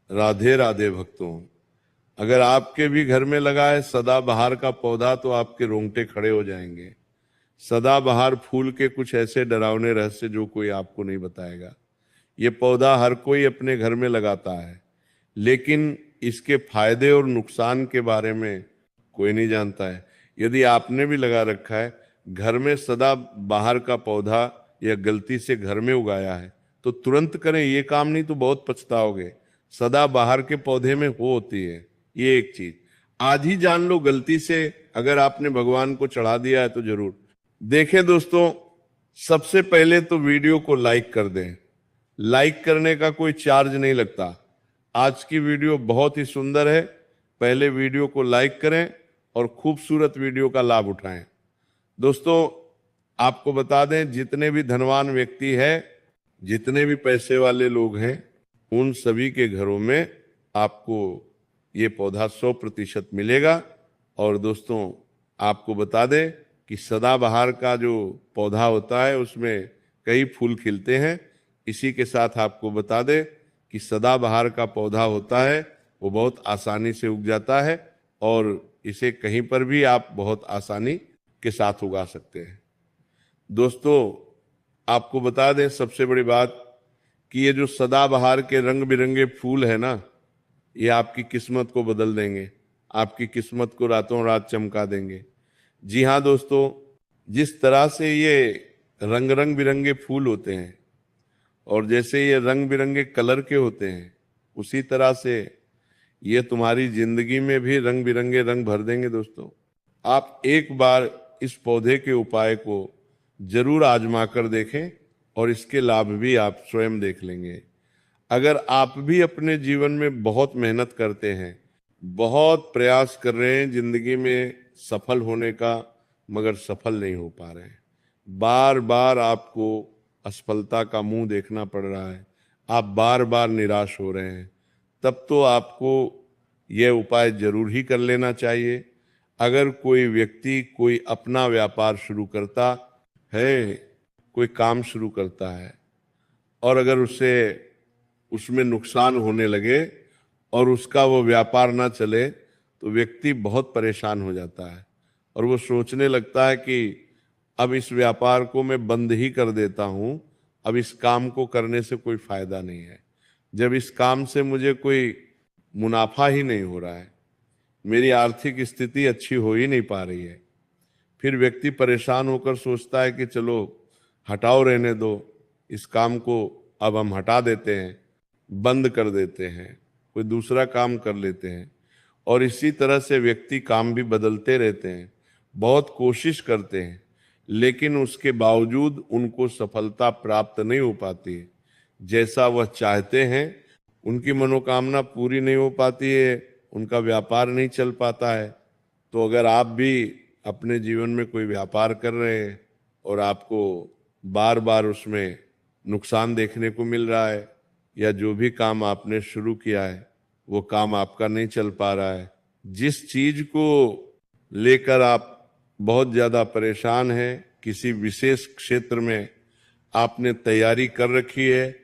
राधे राधे भक्तों। अगर आपके भी घर में लगा है सदाबहार का पौधा तो आपके रोंगटे खड़े हो जाएंगे। सदाबहार फूल के कुछ ऐसे डरावने रहस्य जो कोई आपको नहीं बताएगा। ये पौधा हर कोई अपने घर में लगाता है, लेकिन इसके फायदे और नुकसान के बारे में कोई नहीं जानता है। यदि आपने भी लगा रखा है घर में सदाबहार का पौधा या गलती से घर में उगाया है तो तुरंत करें ये काम, नहीं तो बहुत पछताओगे। सदाबहार के पौधे में वो होती है ये एक चीज। आज ही जान लो, गलती से अगर आपने भगवान को चढ़ा दिया है तो जरूर देखें। दोस्तों, सबसे पहले तो वीडियो को लाइक कर दें। लाइक करने का कोई चार्ज नहीं लगता। आज की वीडियो बहुत ही सुंदर है। पहले वीडियो को लाइक करें और खूबसूरत वीडियो का लाभ उठाएं। दोस्तों, आपको बता दें, जितने भी धनवान व्यक्ति हैं, जितने भी पैसे वाले लोग हैं, उन सभी के घरों में आपको ये पौधा 100% मिलेगा। और दोस्तों, आपको बता दें कि सदाबहार का जो पौधा होता है उसमें कई फूल खिलते हैं। इसी के साथ आपको बता दें कि सदाबहार का पौधा होता है वो बहुत आसानी से उग जाता है और इसे कहीं पर भी आप बहुत आसानी के साथ उगा सकते हैं। दोस्तों, आपको बता दें सबसे बड़ी बात कि ये जो सदाबहार के रंग बिरंगे फूल है ना, ये आपकी किस्मत को बदल देंगे, आपकी किस्मत को रातों रात चमका देंगे। जी हाँ दोस्तों, जिस तरह से ये रंग बिरंगे फूल होते हैं और जैसे ये रंग बिरंगे कलर के होते हैं, उसी तरह से ये तुम्हारी जिंदगी में भी रंग बिरंगे रंग भर देंगे। दोस्तों, आप एक बार इस पौधे के उपाय को जरूर आजमा कर देखें और इसके लाभ भी आप स्वयं देख लेंगे। अगर आप भी अपने जीवन में बहुत मेहनत करते हैं, बहुत प्रयास कर रहे हैं जिंदगी में सफल होने का, मगर सफल नहीं हो पा रहे हैं, बार बार आपको असफलता का मुंह देखना पड़ रहा है, आप बार बार निराश हो रहे हैं, तब तो आपको यह उपाय जरूर ही कर लेना चाहिए। अगर कोई व्यक्ति कोई अपना व्यापार शुरू करता है, कोई काम शुरू करता है और अगर उसे उसमें नुकसान होने लगे और उसका वो व्यापार ना चले तो व्यक्ति बहुत परेशान हो जाता है और वो सोचने लगता है कि अब इस व्यापार को मैं बंद ही कर देता हूं, अब इस काम को करने से कोई फायदा नहीं है। जब इस काम से मुझे कोई मुनाफा ही नहीं हो रहा है, मेरी आर्थिक स्थिति अच्छी हो ही नहीं पा रही है, फिर व्यक्ति परेशान होकर सोचता है कि चलो हटाओ, रहने दो, इस काम को अब हम हटा देते हैं, बंद कर देते हैं, कोई दूसरा काम कर लेते हैं। और इसी तरह से व्यक्ति काम भी बदलते रहते हैं, बहुत कोशिश करते हैं, लेकिन उसके बावजूद उनको सफलता प्राप्त नहीं हो पाती है। जैसा वह चाहते हैं उनकी मनोकामना पूरी नहीं हो पाती है, उनका व्यापार नहीं चल पाता है। तो अगर आप भी अपने जीवन में कोई व्यापार कर रहे हैं और आपको बार बार उसमें नुकसान देखने को मिल रहा है, या जो भी काम आपने शुरू किया है वो काम आपका नहीं चल पा रहा है, जिस चीज को लेकर आप बहुत ज्यादा परेशान हैं, किसी विशेष क्षेत्र में आपने तैयारी कर रखी है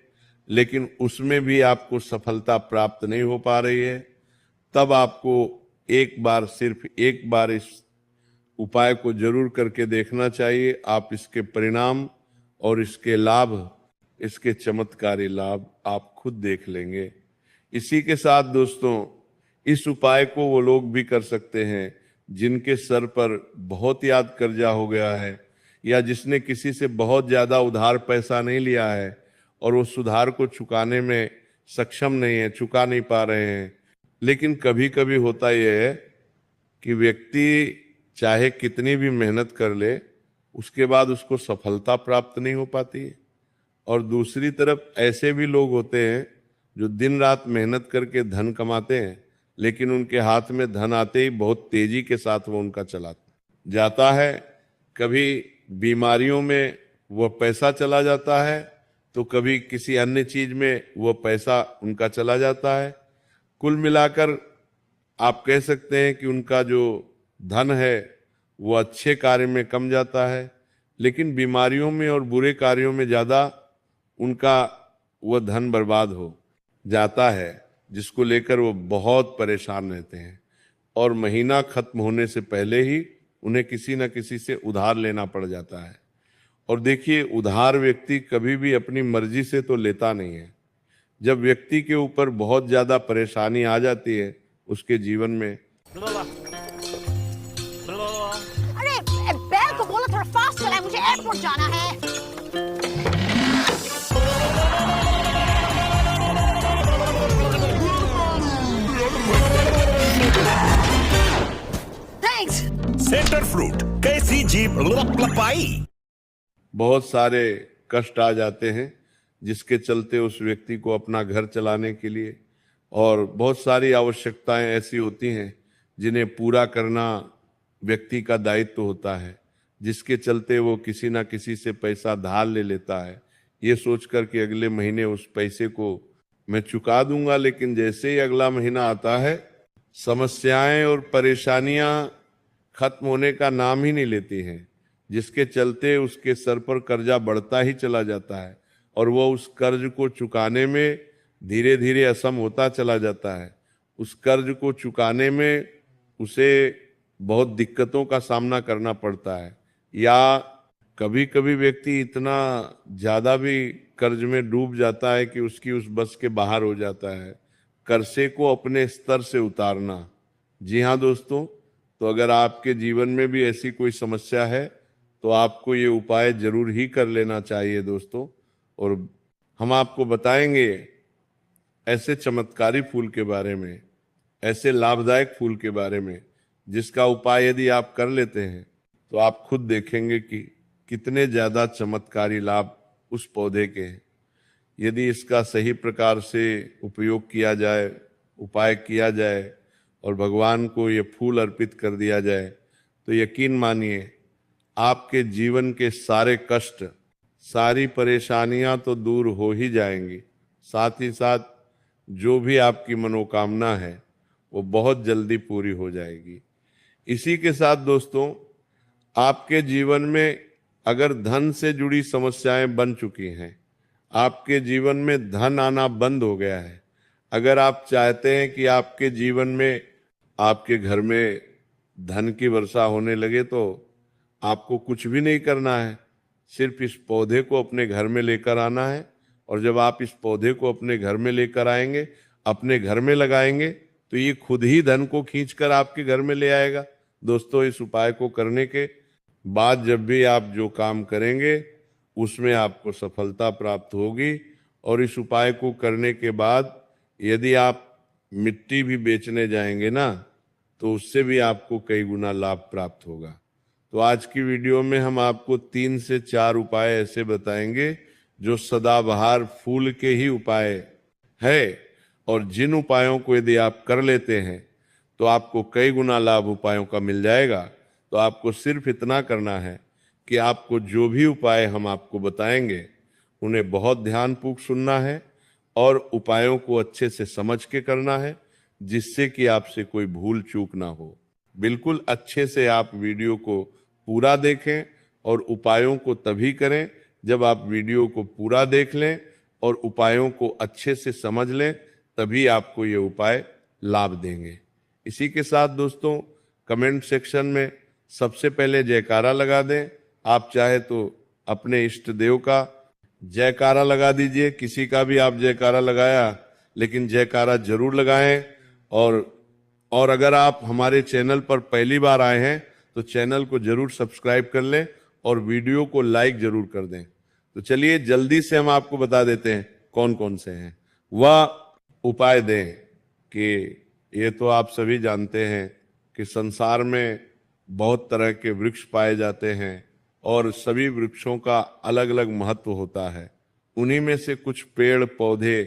लेकिन उसमें भी आपको सफलता प्राप्त नहीं हो पा रही है, तब आपको एक बार, सिर्फ एक बार इस उपाय को जरूर करके देखना चाहिए। आप इसके परिणाम और इसके लाभ, इसके चमत्कारी लाभ आप खुद देख लेंगे। इसी के साथ दोस्तों, इस उपाय को वो लोग भी कर सकते हैं जिनके सर पर बहुत याद कर्जा हो गया है, या जिसने किसी से बहुत ज्यादा उधार पैसा नहीं लिया है और वो सुधार को चुकाने में सक्षम नहीं है, चुका नहीं पा रहे हैं। लेकिन कभी कभी होता यह है कि व्यक्ति चाहे कितनी भी मेहनत कर ले, उसके बाद उसको सफलता प्राप्त नहीं हो पाती है। और दूसरी तरफ ऐसे भी लोग होते हैं जो दिन रात मेहनत करके धन कमाते हैं, लेकिन उनके हाथ में धन आते ही बहुत तेजी के साथ वो उनका चला जाता है। कभी बीमारियों में वो पैसा चला जाता है, तो कभी किसी अन्य चीज में वो पैसा उनका चला जाता है। कुल मिलाकर आप कह सकते हैं कि उनका जो धन है वो अच्छे कार्य में कम जाता है, लेकिन बीमारियों में और बुरे कार्यों में ज्यादा उनका वह धन बर्बाद हो जाता है। जिसको लेकर वो बहुत परेशान रहते हैं और महीना खत्म होने से पहले ही उन्हें किसी न किसी से उधार लेना पड़ जाता है। और देखिए, उधार व्यक्ति कभी भी अपनी मर्जी से तो लेता नहीं है। जब व्यक्ति के ऊपर बहुत ज्यादा परेशानी आ जाती है उसके जीवन में, अरे बेल को बोलो थोड़ा फास्ट चलाए, मुझे एयरपोर्ट जाना है। थैंक्स। सेंटर फ्रूट, कैसी जीप लपाई। बहुत सारे कष्ट आ जाते हैं जिसके चलते उस व्यक्ति को अपना घर चलाने के लिए और बहुत सारी आवश्यकताएं ऐसी होती हैं जिन्हें पूरा करना व्यक्ति का दायित्व होता है, जिसके चलते वो किसी ना किसी से पैसा धार ले लेता है, ये सोचकर कि अगले महीने उस पैसे को मैं चुका दूंगा। लेकिन जैसे ही अगला महीना आता है, समस्याएं और परेशानियां खत्म होने का नाम ही नहीं लेती हैं, जिसके चलते उसके सर पर कर्जा बढ़ता ही चला जाता है और वो उस कर्ज को चुकाने में धीरे धीरे असम होता चला जाता है। उस कर्ज को चुकाने में उसे बहुत दिक्कतों का सामना करना पड़ता है, या कभी कभी व्यक्ति इतना ज्यादा भी कर्ज में डूब जाता है कि उसकी उस बस के बाहर हो जाता है। कर्जे को अपने स्तर से उतारना। जी हाँ दोस्तों, तो अगर आपके जीवन में भी ऐसी कोई समस्या है तो आपको ये उपाय जरूर ही कर लेना चाहिए दोस्तों। और हम आपको बताएंगे ऐसे चमत्कारी फूल के बारे में, ऐसे लाभदायक फूल के बारे में जिसका उपाय यदि आप कर लेते हैं तो आप खुद देखेंगे कि कितने ज्यादा चमत्कारी लाभ उस पौधे के हैं। यदि इसका सही प्रकार से उपयोग किया जाए, उपाय किया जाए और भगवान को ये फूल अर्पित कर दिया जाए तो यकीन मानिए आपके जीवन के सारे कष्ट, सारी परेशानियां तो दूर हो ही जाएंगी, साथ ही साथ जो भी आपकी मनोकामना है वो बहुत जल्दी पूरी हो जाएगी। इसी के साथ दोस्तों, आपके जीवन में अगर धन से जुड़ी समस्याएं बन चुकी हैं, आपके जीवन में धन आना बंद हो गया है, अगर आप चाहते हैं कि आपके जीवन में, आपके घर में धन की वर्षा होने लगे, तो आपको कुछ भी नहीं करना है, सिर्फ इस पौधे को अपने घर में लेकर आना है। और जब आप इस पौधे को अपने घर में लेकर आएंगे, अपने घर में लगाएंगे, तो ये खुद ही धन को खींचकर आपके घर में ले आएगा। दोस्तों, इस उपाय को करने के बाद जब भी आप जो काम करेंगे उसमें आपको सफलता प्राप्त होगी। और इस उपाय को करने के बाद यदि आप मिट्टी भी बेचने जाएंगे ना, तो उससे भी आपको कई गुना लाभ प्राप्त होगा। तो आज की वीडियो में हम आपको 3 से 4 उपाय ऐसे बताएंगे जो सदाबहार फूल के ही उपाय है, और जिन उपायों को यदि आप कर लेते हैं तो आपको कई गुना लाभ उपायों का मिल जाएगा। तो आपको सिर्फ इतना करना है कि आपको जो भी उपाय हम आपको बताएंगे उन्हें बहुत ध्यानपूर्वक सुनना है और उपायों को अच्छे से समझ के करना है, जिससे कि आपसे कोई भूल चूक ना हो। बिल्कुल अच्छे से आप वीडियो को पूरा देखें और उपायों को तभी करें जब आप वीडियो को पूरा देख लें और उपायों को अच्छे से समझ लें, तभी आपको ये उपाय लाभ देंगे। इसी के साथ दोस्तों, कमेंट सेक्शन में सबसे पहले जयकारा लगा दें। आप चाहे तो अपने इष्ट देव का जयकारा लगा दीजिए, किसी का भी आप जयकारा लगाया, लेकिन जयकारा जरूर लगाएं। और अगर आप हमारे चैनल पर पहली बार आए हैं तो चैनल को जरूर सब्सक्राइब कर लें और वीडियो को लाइक जरूर कर दें। तो चलिए जल्दी से हम आपको बता देते हैं कौन कौन से हैं। वह उपाय दें कि ये तो आप सभी जानते हैं कि संसार में बहुत तरह के वृक्ष पाए जाते हैं और सभी वृक्षों का अलग अलग महत्व होता है। उन्हीं में से कुछ पेड़ पौधे,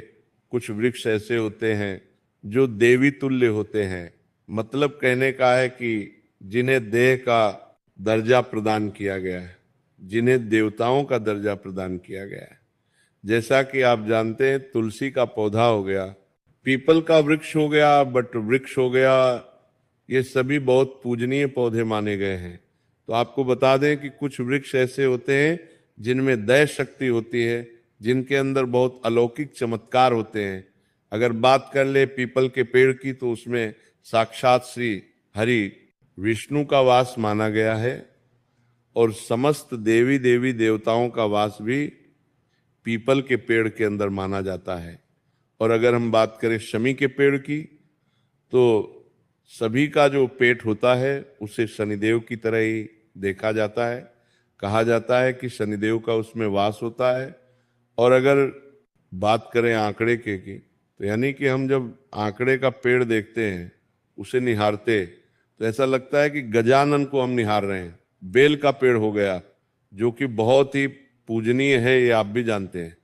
कुछ वृक्ष ऐसे होते हैं जो देवी तुल्य होते हैं। मतलब कहने का है कि जिन्हें देह का दर्जा प्रदान किया गया है, जिन्हें देवताओं का दर्जा प्रदान किया गया है। जैसा कि आप जानते हैं, तुलसी का पौधा हो गया, पीपल का वृक्ष हो गया, बट वृक्ष हो गया, ये सभी बहुत पूजनीय पौधे माने गए हैं। तो आपको बता दें कि कुछ वृक्ष ऐसे होते हैं जिनमें दैव शक्ति होती है, जिनके अंदर बहुत अलौकिक चमत्कार होते हैं। अगर बात कर ले पीपल के पेड़ की तो उसमें साक्षात श्री हरि विष्णु का वास माना गया है और समस्त देवी देवी देवताओं का वास भी पीपल के पेड़ के अंदर माना जाता है। और अगर हम बात करें शमी के पेड़ की तो सभी का जो पेट होता है उसे शनिदेव की तरह ही देखा जाता है, कहा जाता है कि शनिदेव का उसमें वास होता है। और अगर बात करें आंकड़े की तो यानी कि हम जब आंकड़े का पेड़ देखते हैं, उसे निहारते तो ऐसा लगता है कि गजानन को हम निहार रहे हैं। बेल का पेड़ हो गया जो कि बहुत ही पूजनीय है, ये आप भी जानते हैं।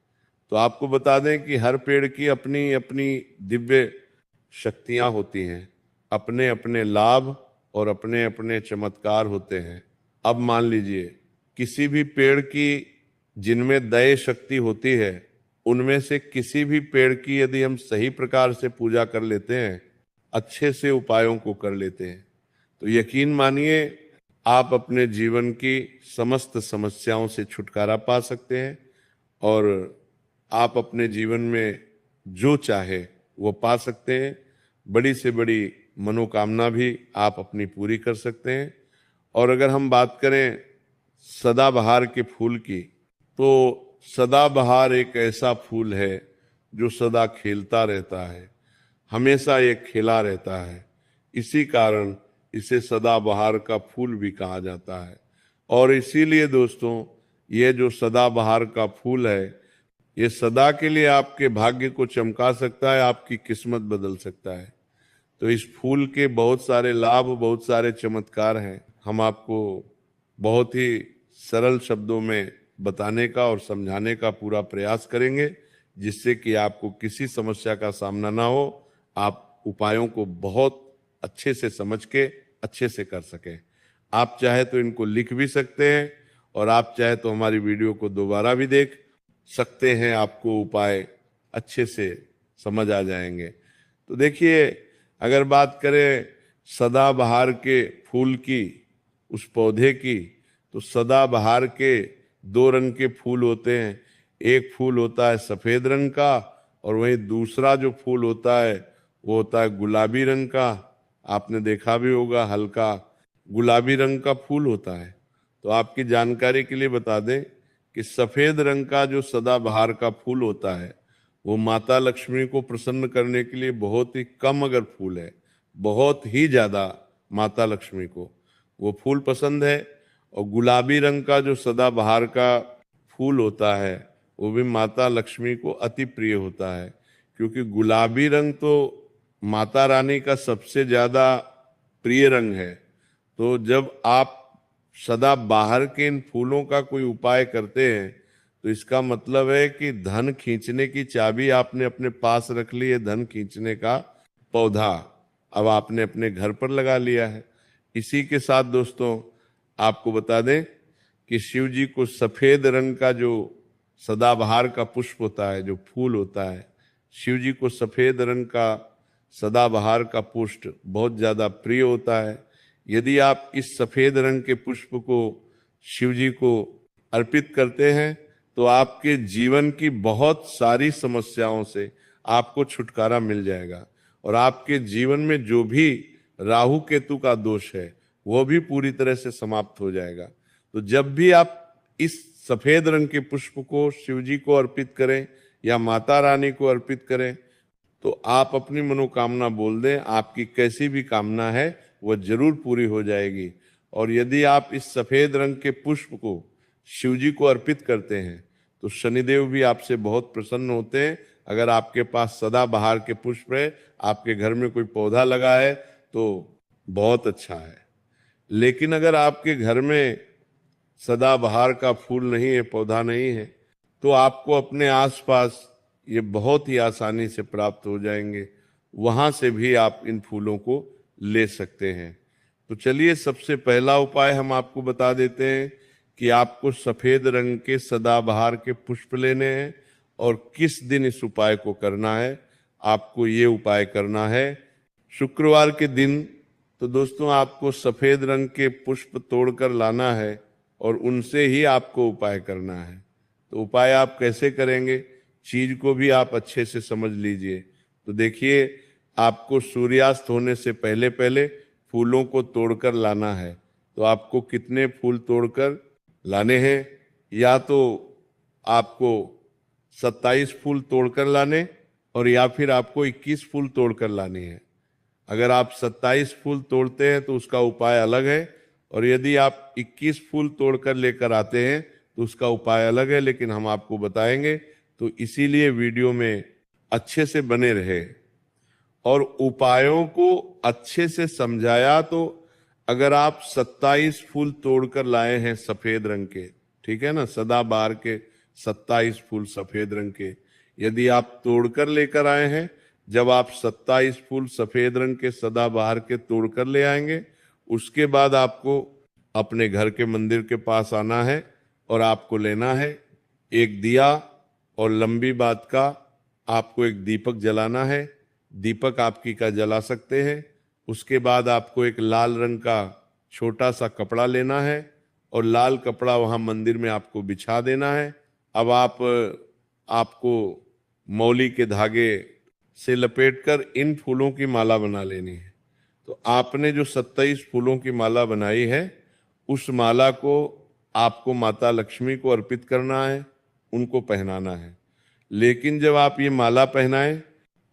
तो आपको बता दें कि हर पेड़ की अपनी अपनी दिव्य शक्तियां होती हैं, अपने अपने लाभ और अपने अपने चमत्कार होते हैं। अब मान लीजिए किसी भी पेड़ की जिनमें दया शक्ति होती है, उनमें से किसी भी पेड़ की यदि हम सही प्रकार से पूजा कर लेते हैं, अच्छे से उपायों को कर लेते हैं, तो यकीन मानिए आप अपने जीवन की समस्त समस्याओं से छुटकारा पा सकते हैं और आप अपने जीवन में जो चाहे वो पा सकते हैं। बड़ी से बड़ी मनोकामना भी आप अपनी पूरी कर सकते हैं। और अगर हम बात करें सदाबहार के फूल की, तो सदाबहार एक ऐसा फूल है जो सदा खिलता रहता है, हमेशा ये खिला रहता है। इसी कारण इसे सदाबहार का फूल भी कहा जाता है। और इसीलिए दोस्तों ये जो सदाबहार का फूल है, ये सदा के लिए आपके भाग्य को चमका सकता है, आपकी किस्मत बदल सकता है। तो इस फूल के बहुत सारे लाभ, बहुत सारे चमत्कार हैं। हम आपको बहुत ही सरल शब्दों में बताने का और समझाने का पूरा प्रयास करेंगे, जिससे कि आपको किसी समस्या का सामना ना हो, आप उपायों को बहुत अच्छे से समझ के अच्छे से कर सकें। आप चाहे तो इनको लिख भी सकते हैं और आप चाहे तो हमारी वीडियो को दोबारा भी देख सकते हैं, आपको उपाय अच्छे से समझ आ जाएंगे। तो देखिए, अगर बात करें सदाबहार के फूल की, उस पौधे की, तो सदाबहार के 2 रंग के फूल होते हैं। एक फूल होता है सफेद रंग का और वहीं दूसरा जो फूल होता है वो होता है गुलाबी रंग का। आपने देखा भी होगा, हल्का गुलाबी रंग का फूल होता है। तो आपकी जानकारी के लिए बता दें कि सफेद रंग का जो सदाबहार का फूल होता है वो माता लक्ष्मी को प्रसन्न करने के लिए बहुत ही कम अगर फूल है, बहुत ही ज्यादा माता लक्ष्मी को वो फूल पसंद है। और गुलाबी रंग का जो सदाबहार का फूल होता है वो भी माता लक्ष्मी को अति प्रिय होता है, क्योंकि गुलाबी रंग तो माता रानी का सबसे ज्यादा प्रिय रंग है। तो जब आप सदाबहार के इन फूलों का कोई उपाय करते हैं तो इसका मतलब है कि धन खींचने की चाबी आपने अपने पास रख ली है। धन खींचने का पौधा अब आपने अपने घर पर लगा लिया है। इसी के साथ दोस्तों आपको बता दें कि शिव जी को सफेद रंग का जो सदाबहार का पुष्प होता है, जो फूल होता है, शिव जी को सफेद रंग का सदाबहार का पुष्प बहुत ज्यादा प्रिय होता है। यदि आप इस सफेद रंग के पुष्प को शिव जी को अर्पित करते हैं तो आपके जीवन की बहुत सारी समस्याओं से आपको छुटकारा मिल जाएगा और आपके जीवन में जो भी राहु केतु का दोष है वो भी पूरी तरह से समाप्त हो जाएगा। तो जब भी आप इस सफेद रंग के पुष्प को शिव जी को अर्पित करें या माता रानी को अर्पित करें तो आप अपनी मनोकामना बोल दें, आपकी कैसी भी कामना है वह जरूर पूरी हो जाएगी। और यदि आप इस सफेद रंग के पुष्प को शिव जी को अर्पित करते हैं तो शनिदेव भी आपसे बहुत प्रसन्न होते हैं। अगर आपके पास सदाबहार के पुष्प है, आपके घर में कोई पौधा लगा है तो बहुत अच्छा है। लेकिन अगर आपके घर में सदाबहार का फूल नहीं है, पौधा नहीं है, तो आपको अपने आसपास ये बहुत ही आसानी से प्राप्त हो जाएंगे। वहां से भी आप इन फूलों को ले सकते हैं। तो चलिए, सबसे पहला उपाय हम आपको बता देते हैं कि आपको सफेद रंग के सदाबहार के पुष्प लेने हैं और किस दिन इस उपाय को करना है। आपको ये उपाय करना है शुक्रवार के दिन। तो दोस्तों आपको सफेद रंग के पुष्प तोड़कर लाना है और उनसे ही आपको उपाय करना है। तो उपाय आप कैसे करेंगे, चीज को भी आप अच्छे से समझ लीजिए। तो देखिए, आपको सूर्यास्त होने से पहले पहले फूलों को तोड़कर लाना है। तो आपको कितने फूल तोड़कर लाने हैं? या तो आपको 27 फूल तोड़कर लाने, और या फिर आपको 21 फूल तोड़कर लाने हैं। अगर आप 27 फूल तोड़ते हैं तो उसका उपाय अलग है, और यदि आप 21 फूल तोड़कर लेकर आते हैं तो उसका उपाय अलग है, लेकिन हम आपको बताएंगे। तो इसीलिए वीडियो में अच्छे से बने रहे और उपायों को अच्छे से समझाया। तो अगर आप 27 फूल तोड़कर लाए हैं सफेद रंग के, ठीक है ना, सदाबहार के 27 फूल सफेद रंग के, यदि आप तोड़कर लेकर आए हैं, जब आप 27 फूल सफेद रंग के सदाबहार के तोड़कर ले आएंगे, उसके बाद आपको अपने घर के मंदिर के पास आना है और आपको लेना है एक दिया, और लंबी बात का आपको एक दीपक जलाना है। दीपक आपकी का जला सकते हैं। उसके बाद आपको एक लाल रंग का छोटा सा कपड़ा लेना है और लाल कपड़ा वहां मंदिर में आपको बिछा देना है। अब आपको मौली के धागे से लपेटकर इन फूलों की माला बना लेनी है। तो आपने जो 27 फूलों की माला बनाई है, उस माला को आपको माता लक्ष्मी को अर्पित करना है, उनको पहनाना है। लेकिन जब आप ये माला पहनाएं,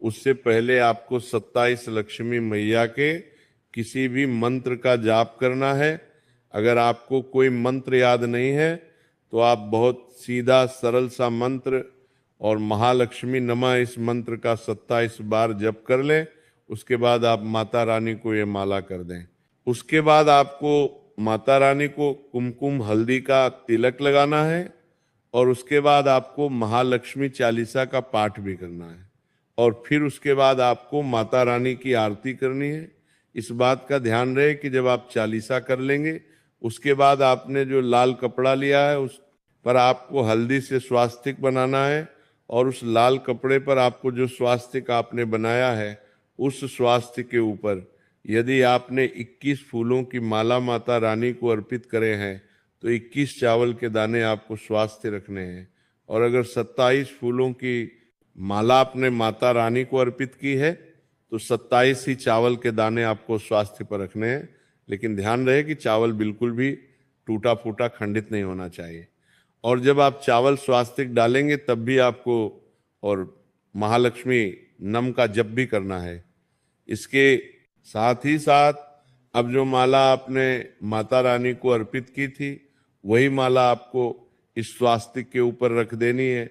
उससे पहले आपको 27 लक्ष्मी मैया के किसी भी मंत्र का जाप करना है। अगर आपको कोई मंत्र याद नहीं है तो आप बहुत सीधा सरल सा मंत्र और महालक्ष्मी नमः इस मंत्र का 27 बार जप कर लें। उसके बाद आप माता रानी को ये माला कर दें। उसके बाद आपको माता रानी को कुमकुम हल्दी का तिलक लगाना है और उसके बाद आपको महालक्ष्मी चालीसा का पाठ भी करना है, और फिर उसके बाद आपको माता रानी की आरती करनी है। इस बात का ध्यान रहे कि जब आप चालीसा कर लेंगे, उसके बाद आपने जो लाल कपड़ा लिया है उस पर आपको हल्दी से स्वास्तिक बनाना है, और उस लाल कपड़े पर आपको जो स्वास्तिक आपने बनाया है, उस स्वास्तिक के ऊपर यदि आपने 21 फूलों की माला माता रानी को अर्पित करे हैं तो 21 चावल के दाने आपको स्वास्थ्य रखने हैं। और अगर 27 फूलों की माला आपने माता रानी को अर्पित की है तो 27 ही चावल के दाने आपको स्वास्थ्य पर रखने हैं। लेकिन ध्यान रहे कि चावल बिल्कुल भी टूटा फूटा खंडित नहीं होना चाहिए। और जब आप चावल स्वास्तिक डालेंगे तब भी आपको और महालक्ष्मी नम का जप भी करना है। इसके साथ ही साथ अब जो माला आपने माता रानी को अर्पित की थी, वही माला आपको इस स्वास्तिक के ऊपर रख देनी है।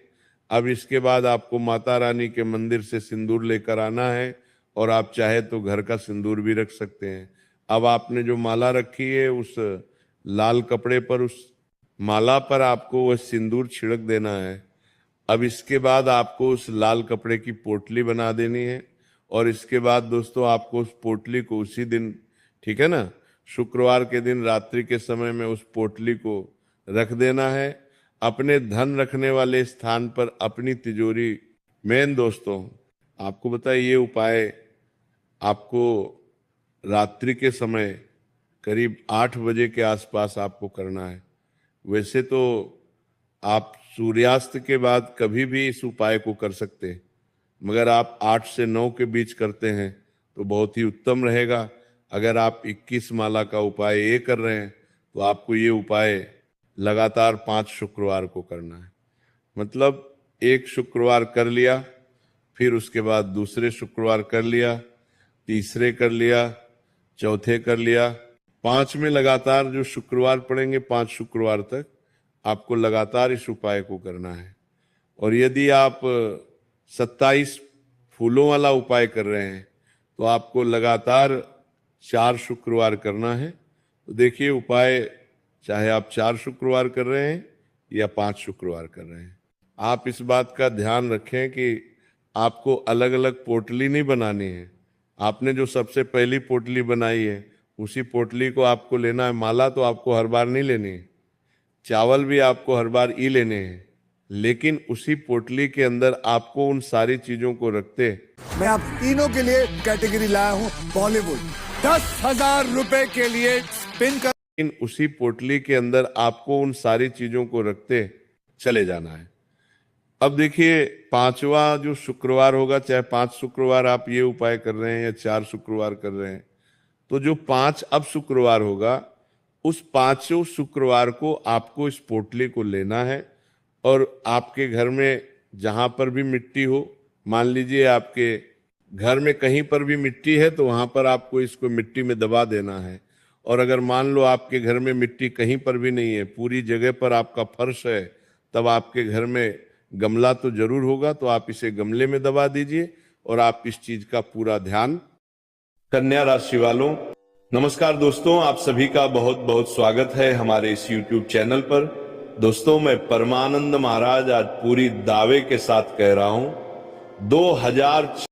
अब इसके बाद आपको माता रानी के मंदिर से सिंदूर लेकर आना है, और आप चाहे तो घर का सिंदूर भी रख सकते हैं। अब आपने जो माला रखी है, उस लाल कपड़े पर, उस माला पर आपको वह सिंदूर छिड़क देना है। अब इसके बाद आपको उस लाल कपड़े की पोटली बना देनी है, और इसके बाद दोस्तों आपको उस पोटली को उसी दिन, ठीक है ना, शुक्रवार के दिन रात्रि के समय में उस पोटली को रख देना है अपने धन रखने वाले स्थान पर, अपनी तिजोरी में। दोस्तों आपको बताए ये उपाय आपको रात्रि के समय करीब 8 बजे के आसपास आपको करना है। वैसे तो आप सूर्यास्त के बाद कभी भी इस उपाय को कर सकते हैं, मगर आप 8 से 9 के बीच करते हैं तो बहुत ही उत्तम रहेगा। अगर आप 21 माला का उपाय ये कर रहे हैं तो आपको ये उपाय लगातार 5 शुक्रवार को करना है। मतलब एक शुक्रवार कर लिया, फिर उसके बाद दूसरे शुक्रवार कर लिया, तीसरे कर लिया, चौथे कर लिया, 5 में लगातार जो शुक्रवार पड़ेंगे 5 शुक्रवार तक आपको लगातार इस उपाय को करना है। और यदि आप 27 फूलों वाला उपाय कर रहे हैं तो आपको लगातार 4 शुक्रवार करना है। तो देखिए उपाय चाहे आप 4 शुक्रवार कर रहे हैं या 5 शुक्रवार कर रहे हैं, आप इस बात का ध्यान रखें कि आपको अलग अलग पोटली नहीं बनानी है। आपने जो सबसे पहली पोटली बनाई है उसी पोटली को आपको लेना है। माला तो आपको हर बार नहीं लेनी है, चावल भी आपको हर बार ही लेने हैं, लेकिन उसी पोटली के अंदर आपको उन सारी चीजों को रखते। मैं आप तीनों के लिए कैटेगरी लाया हूं बॉलीवुड। 10,000 रुपए के लिए स्पिन कर। इन उसी पोटली के अंदर आपको उन सारी चीजों को रखते चले जाना है। अब देखिए, पांचवा जो शुक्रवार होगा, चाहे 5 शुक्रवार आप ये उपाय कर रहे हैं या 4 शुक्रवार कर रहे हैं, तो जो 5 अब शुक्रवार होगा, उस 5 शुक्रवार को आपको इस पोटली को लेना है और आपके घर में जहां पर भी मिट्टी हो, मान लीजिए आपके घर में कहीं पर भी मिट्टी है तो वहां पर आपको इसको मिट्टी में दबा देना है। और अगर मान लो आपके घर में मिट्टी कहीं पर भी नहीं है, पूरी जगह पर आपका फर्श है, तब आपके घर में गमला तो जरूर होगा, तो आप इसे गमले में दबा दीजिए और आप इस चीज का पूरा ध्यान। कन्या राशि वालों, नमस्कार दोस्तों, आप सभी का बहुत बहुत स्वागत है हमारे इस YouTube चैनल पर। दोस्तों, मैं परमानंद महाराज आज पूरी दावे के साथ कह रहा हूं, 2024